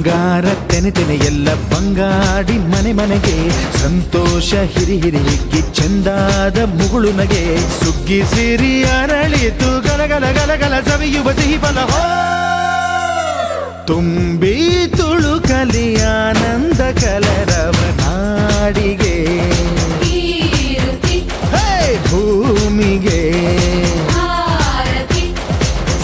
ಬಂಗಾರ ತೆನೆ ತೆನೆ ಎಲ್ಲ ಬಂಗಾಡಿ ಮನೆ ಮನೆಗೆ ಸಂತೋಷ ಹಿರಿ ಹಿರಿ ಹಿಗ್ಗಿ ಚೆಂದಾದ ಮುಗುಳು ನಗೆ ಸುಗ್ಗಿ ಸಿರಿ ಅರಳಿತು ಗಲಗಲ ಗಲಗಲ ಸವಿಯುವ ಸಿಹಿ ಫಲ ತುಂಬಿ ತುಳುಕಲಿ ಆನಂದ ಕಲರವ ನಾಡಿಗೆ ಭೂಮಿಗೆ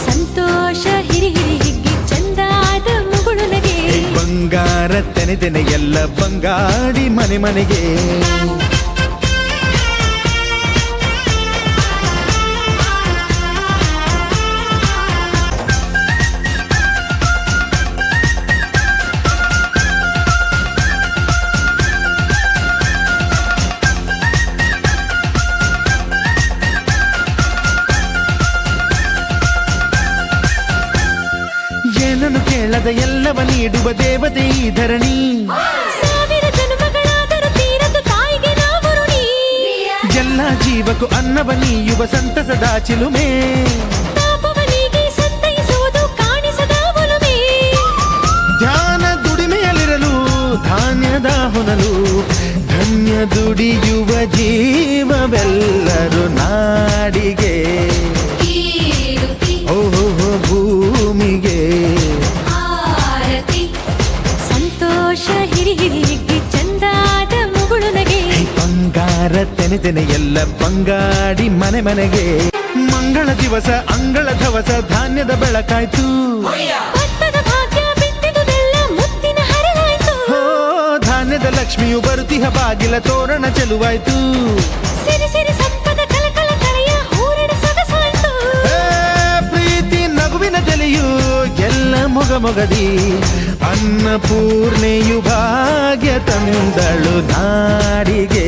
ಸಂತೋಷ ಹಿರಿ ಹಿರಿ ಹಿಗ್ಗಿ ಚಂದಾದ ಮುಗುಳು ನಗೆ ಬಂಗಾರ ತೆನೆ ತೆನೆ ಎಲ್ಲ ಬಂಗಾಡಿ ಮನೆ ಮನೆಗೆ ಏನನ್ನು ಕೇಳದ ಎಲ್ಲವ ನೀಡುವ ದೇವತೆ ಈ ಧರಣಿ ಸಾವಿರ ಜನ್ಮಗಳಾದರೂ ತೀರದು ತಾಯಿಗೆ ನಾವು ಋಣಿ ಎಲ್ಲ ಜೀವಕ್ಕೂ ಅನ್ನವ ನೀಯುವ ಸಂತಸದ ಚಿಲುಮೆ ಪಾಪವನಿಗೆ ಸಂತೈಸುವುದು ಕಾಣಿಸದ ಒಲುಮೆ ಧ್ಯಾನ ದುಡಿಮೆಯಲ್ಲಿರಲು ಧಾನ್ಯದ ಹೊನಲು ಧನ್ಯ ದುಡಿಯುವ ಜೀವವೆಲ್ಲರೂ ನಾಡಿಗೆ ಓಹೋ ಭೂಮಿಗೆ ಸಂತೋಷ ಹಿರಿ ಹಿರಿ ಹಿಗ್ಗಿ ಚಂದಾದ ಮುಗುಳು ನಗೆ ಬಂಗಾರ ತೆನೆ ತೆನೆ ಎಲ್ಲ ಬಂಗಾಡಿ ಮನೆ ಮನೆಗೆ ಮಂಗಳ ದಿವಸ ಅಂಗಳ ಧವಸ ಧಾನ್ಯದ ಬೆಳಕಾಯ್ತು ಭತ್ತದ ಭಾಗ್ಯ ಬಿತ್ತಿದುದೆಲ್ಲ ಮುತ್ತಿನ ಹರವಾಯ್ತು ಹೋ ಧಾನ್ಯದ ಲಕ್ಷ್ಮಿಯು ಬರುತಿಹ ಬಾಗಿಲ ತೋರಣ ಚೆಲುವಾಯ್ತು ಸಿರಿ ಸಿರಿ ಸಂಪದ ಕಲಕಲ ಕಳೆಯ ಹೂರಣ ಸೊಗಸಾಯ್ತು ಪ್ರೀತಿ ನಗುವಿನ ಜಲೆಯು ಎಲ್ಲ ಮೊಗ ಮೊಗದಿ ಅನ್ನಪೂರ್ಣೆಯು ಭಾಗ್ಯ ತಂದಳು ನಾಡಿಗೆ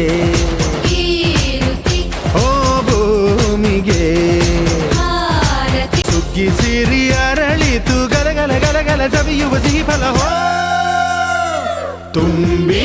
ಓ ಭೂಮಿಗೆ ಸುಗ್ಗಿ ಸಿರಿ ಅರಳಿತು ಗಲಗಲ ಗಲಗಲ ಸವಿಯುವ ಸಿಹಿ ಫಲ ತುಂಬಿ